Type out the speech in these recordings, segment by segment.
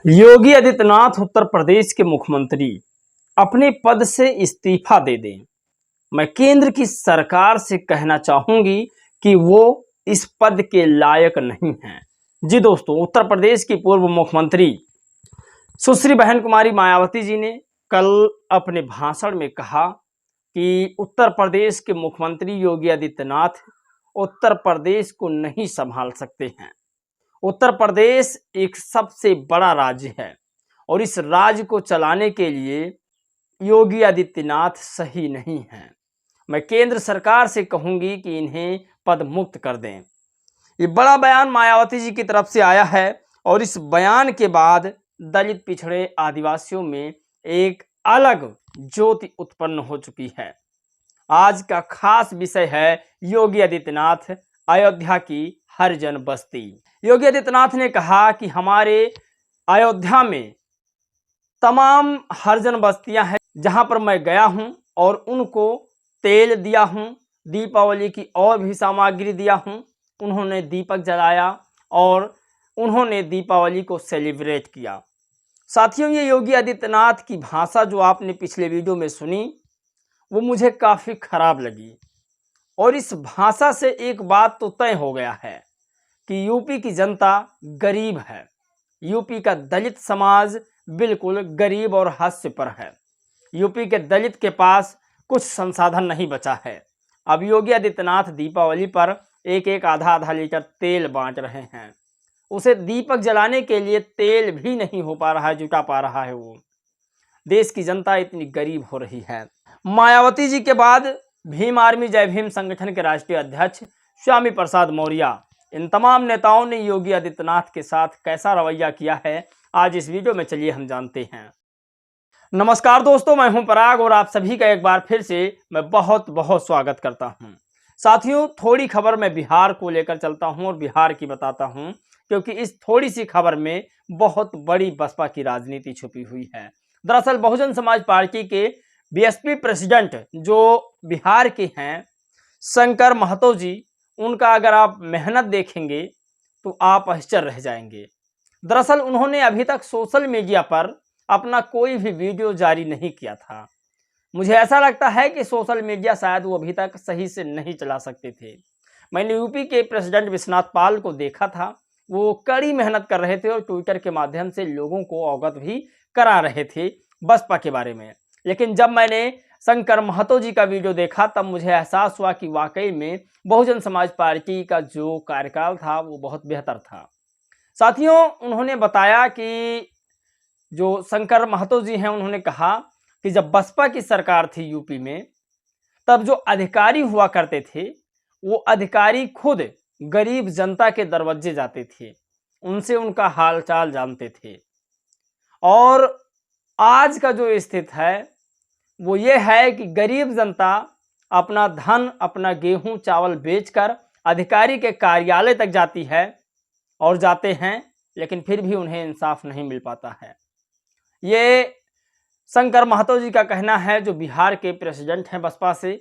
योगी आदित्यनाथ उत्तर प्रदेश के मुख्यमंत्री अपने पद से इस्तीफा दे दें। मैं केंद्र की सरकार से कहना चाहूंगी कि वो इस पद के लायक नहीं हैं। जी दोस्तों, उत्तर प्रदेश की पूर्व मुख्यमंत्री सुश्री बहन कुमारी मायावती जी ने कल अपने भाषण में कहा कि उत्तर प्रदेश के मुख्यमंत्री योगी आदित्यनाथ उत्तर प्रदेश को नहीं संभाल सकते हैं। उत्तर प्रदेश एक सबसे बड़ा राज्य है और इस राज्य को चलाने के लिए योगी आदित्यनाथ सही नहीं हैं। मैं केंद्र सरकार से कहूंगी कि इन्हें पद मुक्त कर दें। ये बड़ा बयान मायावती जी की तरफ से आया है और इस बयान के बाद दलित पिछड़े आदिवासियों में एक अलग ज्योति उत्पन्न हो चुकी है। आज का खास विषय है योगी आदित्यनाथ अयोध्या की हरिजन बस्ती। योगी आदित्यनाथ ने कहा कि हमारे अयोध्या में तमाम हरिजन बस्तियां हैं जहां पर मैं गया हूं और उनको तेल दिया हूं, दीपावली की और भी सामग्री दिया हूं। उन्होंने दीपक जलाया और उन्होंने दीपावली को सेलिब्रेट किया। साथियों, ये योगी आदित्यनाथ की भाषा जो आपने पिछले वीडियो में सुनी वो मुझे काफ़ी खराब लगी और इस भाषा से एक बात तो तय हो गया है कि यूपी की जनता गरीब है। यूपी का दलित समाज बिल्कुल गरीब और हास्य पर है। यूपी के दलित के पास कुछ संसाधन नहीं बचा है। अब योगी आदित्यनाथ दीपावली पर एक एक आधा लीटर तेल बांट रहे हैं। उसे दीपक जलाने के लिए तेल भी नहीं हो पा रहा है, जुटा पा रहा है। वो देश की जनता इतनी गरीब हो रही है। मायावती जी के बाद भीम आर्मी जय भीम संगठन के राष्ट्रीय अध्यक्ष स्वामी प्रसाद मौर्य, इन तमाम नेताओं ने योगी आदित्यनाथ के साथ कैसा रवैया किया है, आज इस वीडियो में चलिए हम जानते हैं। नमस्कार दोस्तों, मैं हूं पराग और आप सभी का एक बार फिर से मैं बहुत बहुत स्वागत करता हूं। साथियों, थोड़ी खबर मैं बिहार को लेकर चलता हूं और बिहार की बताता हूं, क्योंकि इस थोड़ी सी खबर में बहुत बड़ी बसपा की राजनीति छुपी हुई है। दरअसल बहुजन समाज पार्टी के बीएसपी प्रेसिडेंट जो बिहार के हैं शंकर महतो जी, उनका अगर आप मेहनत देखेंगे तो आप आश्चर्य रह जाएंगे। दरअसल उन्होंने अभी तक सोशल मीडिया पर अपना कोई भी वीडियो जारी नहीं किया था। मुझे ऐसा लगता है कि सोशल मीडिया शायद वो अभी तक सही से नहीं चला सकते थे। मैंने यूपी के प्रेसिडेंट विश्वनाथ पाल को देखा था, वो कड़ी मेहनत कर रहे थे और ट्विटर के माध्यम से लोगों को अवगत भी करा रहे थे बसपा के बारे में। लेकिन जब मैंने शंकर महतो जी का वीडियो देखा तब मुझे एहसास हुआ कि वाकई में बहुजन समाज पार्टी का जो कार्यकाल था वो बहुत बेहतर था। साथियों, उन्होंने बताया कि जो शंकर महतो जी हैं, उन्होंने कहा कि जब बसपा की सरकार थी यूपी में, तब जो अधिकारी हुआ करते थे वो अधिकारी खुद गरीब जनता के दरवाजे जाते थे, उनसे उनका हालचाल जानते थे। और आज का जो स्थिति है वो ये है कि गरीब जनता अपना धन, अपना गेहूं चावल बेचकर अधिकारी के कार्यालय तक जाती है और जाते हैं, लेकिन फिर भी उन्हें इंसाफ नहीं मिल पाता है। ये शंकर महतो जी का कहना है, जो बिहार के प्रेसिडेंट हैं बसपा से।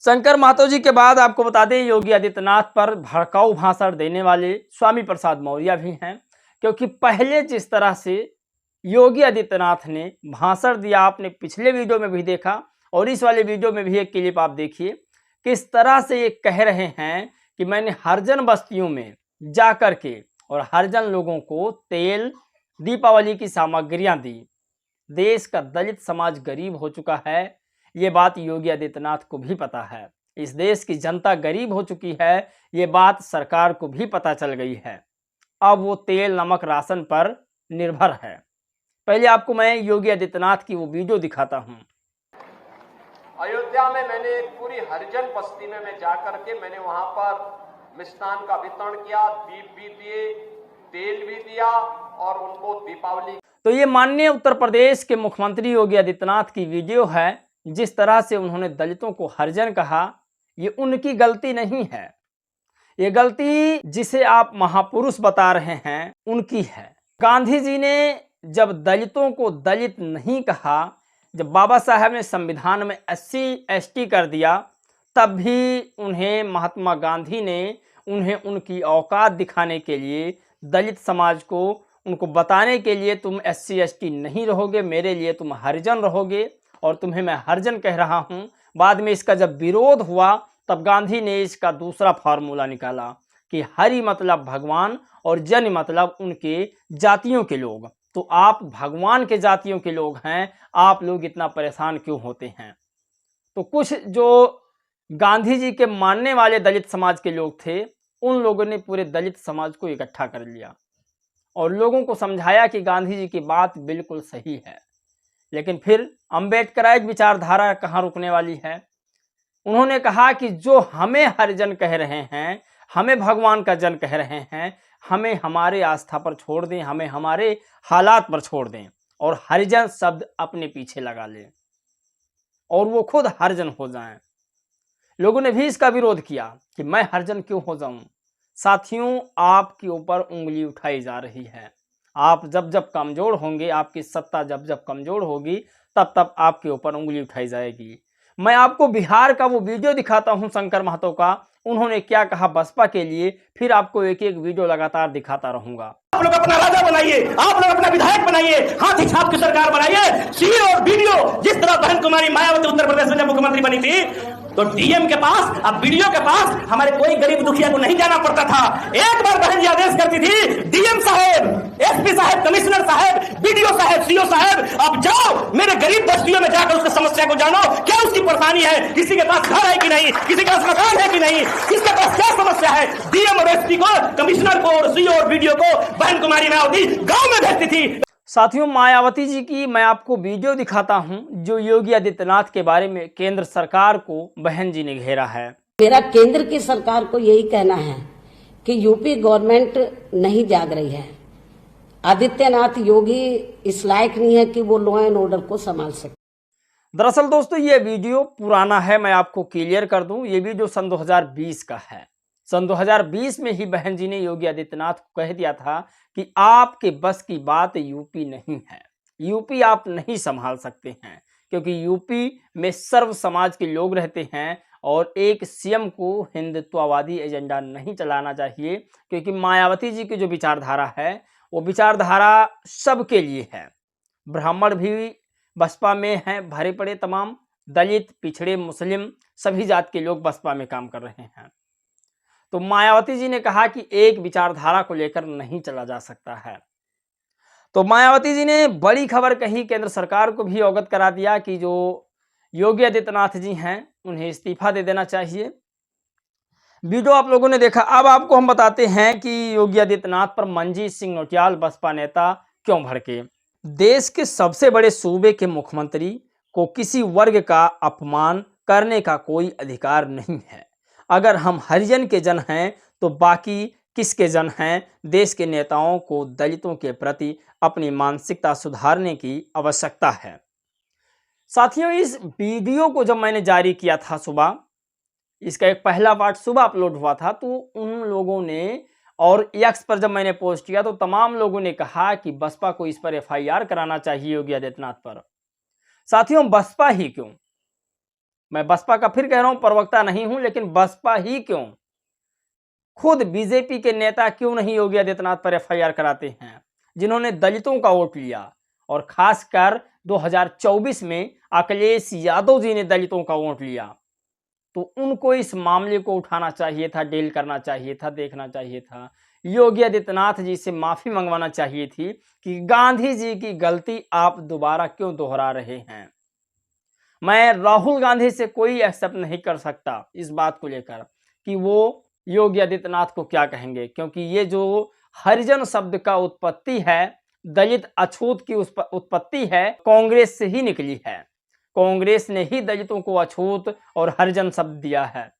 शंकर महतो जी के बाद आपको बता दें योगी आदित्यनाथ पर भड़काऊ भाषण देने वाले स्वामी प्रसाद मौर्य भी हैं, क्योंकि पहले जिस तरह से योगी आदित्यनाथ ने भाषण दिया, आपने पिछले वीडियो में भी देखा और इस वाले वीडियो में भी एक क्लिप आप देखिए, किस तरह से ये कह रहे हैं कि मैंने हरिजन बस्तियों में जा कर के और हरिजन लोगों को तेल, दीपावली की सामग्रियां दी। देश का दलित समाज गरीब हो चुका है, ये बात योगी आदित्यनाथ को भी पता है। इस देश की जनता गरीब हो चुकी है, ये बात सरकार को भी पता चल गई है। अब वो तेल, नमक, राशन पर निर्भर है। पहले आपको मैं योगी आदित्यनाथ की वो वीडियो दिखाता हूं। अयोध्या में मैंने एक पूरी हरिजन बस्ती में मैं जाकर के मैंने वहां पर मिष्ठान का वितरण किया, दीप भी दिए, तेल भी दिया और उनको दीपावली। तो ये माननीय उत्तर प्रदेश के मुख्यमंत्री योगी आदित्यनाथ की वीडियो है। जिस तरह से उन्होंने दलितों को हरिजन कहा, ये उनकी गलती नहीं है, ये गलती जिसे आप महापुरुष बता रहे हैं उनकी है। गांधी जी ने जब दलितों को दलित नहीं कहा, जब बाबा साहब ने संविधान में SC ST कर दिया, तब भी उन्हें महात्मा गांधी ने उन्हें उनकी औकात दिखाने के लिए दलित समाज को उनको बताने के लिए तुम SC ST नहीं रहोगे, मेरे लिए तुम हरिजन रहोगे और तुम्हें मैं हरिजन कह रहा हूँ। बाद में इसका जब विरोध हुआ तब गांधी ने इसका दूसरा फार्मूला निकाला कि हरि मतलब भगवान और जन मतलब उनके जातियों के लोग। तो आप भगवान के जातियों के लोग हैं, आप लोग इतना परेशान क्यों होते हैं? तो कुछ जो गांधी जी के मानने वाले दलित समाज के लोग थे, उन लोगों ने पूरे दलित समाज को इकट्ठा कर लिया और लोगों को समझाया कि गांधी जी की बात बिल्कुल सही है। लेकिन फिर अम्बेडकराइट विचारधारा कहाँ रुकने वाली है? उन्होंने कहा कि जो हमें हरिजन कह रहे हैं, हमें भगवान का जन कह रहे हैं, हमें हमारे आस्था पर छोड़ दें, हमें हमारे हालात पर छोड़ दें और हरिजन शब्द अपने पीछे लगा लें और वो खुद हरिजन हो जाएं। लोगों ने भी इसका विरोध किया कि मैं हरिजन क्यों हो जाऊं? साथियों, आपके ऊपर उंगली उठाई जा रही है। आप जब जब कमजोर होंगे, आपकी सत्ता जब जब कमजोर होगी, तब तब आपके ऊपर उंगली उठाई जाएगी। मैं आपको बिहार का वो वीडियो दिखाता हूं शंकर महतो का, उन्होंने क्या कहा बसपा के लिए, फिर आपको एक एक वीडियो लगातार दिखाता रहूंगा। आप लोग अपना राजा बनाइए, आप लोग अपना विधायक बनाइए, हाथी छाप की सरकार बनाइए। सीए और वीडियो जिस तरह बहन कुमारी मायावती उत्तर प्रदेश में जब मुख्यमंत्री बनी थी तो डीएम के पास, अब वीडियो के पास हमारे कोई गरीब दुखिया को नहीं जाना पड़ता था। एक बार बहन जी आदेश करती थी, डीएम साहब, एसपी साहब, कमिश्नर साहब, वीडियो साहब, सीओ साहब, अब जाओ मेरे गरीब बस्तियों में जाकर उसकी समस्या को जानो, क्या उसकी परेशानी है, किसी के पास घर है कि नहीं, किसी के पास मकान है कि नहीं, किसके पास क्या समस्या है। डीएम और एसपी को, कमिश्नर को और सीओ और वीडियो को बहन कुमारी मायावती गांव में भेजती थी। साथियों, मायावती जी की मैं आपको वीडियो दिखाता हूं जो योगी आदित्यनाथ के बारे में केंद्र सरकार को बहन जी ने घेरा है। मेरा केंद्र की सरकार को यही कहना है कि यूपी गवर्नमेंट नहीं जाग रही है। आदित्यनाथ योगी इस लायक नहीं है कि वो लॉ एंड ऑर्डर को संभाल सके। दरअसल दोस्तों, ये वीडियो पुराना है, मैं आपको क्लियर कर दूं, ये वीडियो सन 2020 का है। सन 2020 में ही बहन जी ने योगी आदित्यनाथ को कह दिया था कि आपके बस की बात यूपी नहीं है, यूपी आप नहीं संभाल सकते हैं, क्योंकि यूपी में सर्व समाज के लोग रहते हैं और एक सीएम को हिंदुत्ववादी एजेंडा नहीं चलाना चाहिए, क्योंकि मायावती जी की जो विचारधारा है वो विचारधारा सबके लिए है। ब्राह्मण भी बसपा में हैं भरे पड़े, तमाम दलित, पिछड़े, मुस्लिम सभी जात के लोग बसपा में काम कर रहे हैं। तो मायावती जी ने कहा कि एक विचारधारा को लेकर नहीं चला जा सकता है। तो मायावती जी ने बड़ी खबर कही, केंद्र सरकार को भी अवगत करा दिया कि जो योगी आदित्यनाथ जी हैं उन्हें इस्तीफा दे देना चाहिए। वीडियो आप लोगों ने देखा। अब आपको हम बताते हैं कि योगी आदित्यनाथ पर मनजीत सिंह नौटियाल बसपा नेता क्यों भड़के। देश के सबसे बड़े सूबे के मुख्यमंत्री को किसी वर्ग का अपमान करने का कोई अधिकार नहीं है। अगर हम हरिजन के जन हैं तो बाकी किसके जन हैं? देश के नेताओं को दलितों के प्रति अपनी मानसिकता सुधारने की आवश्यकता है। साथियों, इस वीडियो को जब मैंने जारी किया था सुबह, इसका एक पहला पार्ट सुबह अपलोड हुआ था, तो उन लोगों ने और एक्स पर जब मैंने पोस्ट किया तो तमाम लोगों ने कहा कि बसपा को इस पर FIR कराना चाहिए योगी आदित्यनाथ पर। साथियों, बसपा ही क्यों, मैं बसपा का फिर कह रहा हूं, प्रवक्ता नहीं हूं, लेकिन बसपा ही क्यों, खुद बीजेपी के नेता क्यों नहीं योगी आदित्यनाथ पर FIR कराते हैं, जिन्होंने दलितों का वोट लिया और खासकर 2024 में अखिलेश यादव जी ने दलितों का वोट लिया। तो उनको इस मामले को उठाना चाहिए था, डील करना चाहिए था, देखना चाहिए था। योगी आदित्यनाथ जी से माफी मंगवाना चाहिए थी कि गांधी जी की गलती आप दोबारा क्यों दोहरा रहे हैं। मैं राहुल गांधी से कोई एक्सेप्ट नहीं कर सकता इस बात को लेकर कि वो योगी आदित्यनाथ को क्या कहेंगे, क्योंकि ये जो हरिजन शब्द का उत्पत्ति है, दलित अछूत की उत्पत्ति है, कांग्रेस से ही निकली है। कांग्रेस ने ही दलितों को अछूत और हरिजन शब्द दिया है।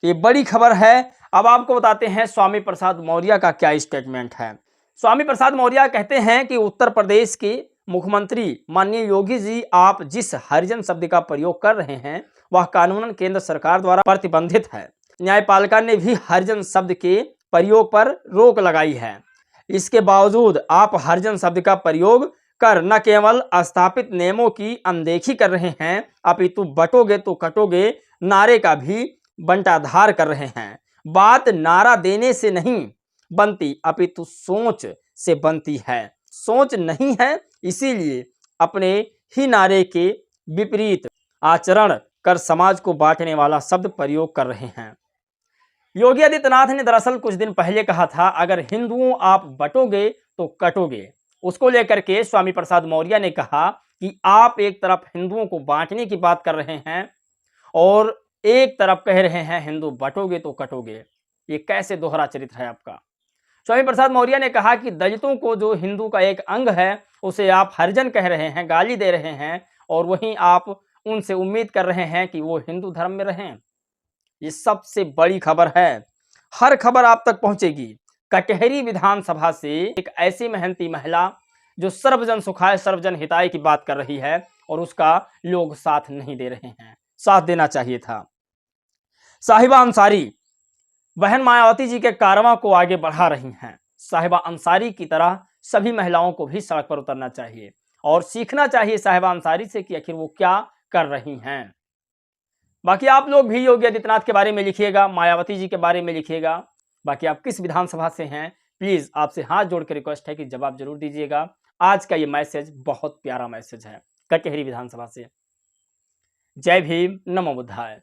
ये बड़ी खबर है। अब आपको बताते हैं स्वामी प्रसाद मौर्य का क्या स्टेटमेंट है। स्वामी प्रसाद मौर्य कहते हैं कि उत्तर प्रदेश के मुख्यमंत्री माननीय योगी जी, आप जिस हरिजन शब्द का प्रयोग कर रहे हैं वह कानूनन केंद्र सरकार द्वारा प्रतिबंधित है। न्यायपालिका ने भी हरिजन शब्द के प्रयोग पर रोक लगाई है। इसके बावजूद आप हरिजन शब्द का प्रयोग कर न केवल स्थापित नियमों की अनदेखी कर रहे हैं, अपितु बटोगे तो कटोगे नारे का भी बंटाधार कर रहे हैं। बात नारा देने से नहीं बनती, अपितु सोच से बनती है। सोच नहीं है, इसीलिए अपने ही नारे के विपरीत आचरण कर समाज को बांटने वाला शब्द प्रयोग कर रहे हैं। योगी आदित्यनाथ ने दरअसल कुछ दिन पहले कहा था, अगर हिंदुओं आप बटोगे तो कटोगे। उसको लेकर के स्वामी प्रसाद मौर्य ने कहा कि आप एक तरफ हिंदुओं को बांटने की बात कर रहे हैं और एक तरफ कह रहे हैं हिंदू बटोगे तो कटोगे। ये कैसे दोहरा चरित्र है आपका। स्वामी प्रसाद मौर्य ने कहा कि दलितों को, जो हिंदू का एक अंग है, उसे आप हरिजन कह रहे हैं, गाली दे रहे हैं, और वहीं आप उनसे उम्मीद कर रहे हैं कि वो हिंदू धर्म में रहें। ये सबसे बड़ी खबर है, हर खबर आप तक पहुंचेगी। कटहरी विधानसभा से एक ऐसी मेहनती महिला जो सर्वजन सुखाय सर्वजन हिताय की बात कर रही है और उसका लोग साथ नहीं दे रहे हैं। साथ देना चाहिए था। साहिबा अंसारी बहन मायावती जी के कारवां को आगे बढ़ा रही हैं। साहिबा अंसारी की तरह सभी महिलाओं को भी सड़क पर उतरना चाहिए और सीखना चाहिए साहिबा अंसारी से कि आखिर वो क्या कर रही हैं। बाकी आप लोग भी योगी आदित्यनाथ के बारे में लिखिएगा, मायावती जी के बारे में लिखिएगा। बाकी आप किस विधानसभा से हैं, प्लीज आपसे हाथ जोड़ के रिक्वेस्ट है कि जवाब जरूर दीजिएगा। आज का ये मैसेज बहुत प्यारा मैसेज है कटहरी विधानसभा से। जय भीम, नमो बुद्धाय।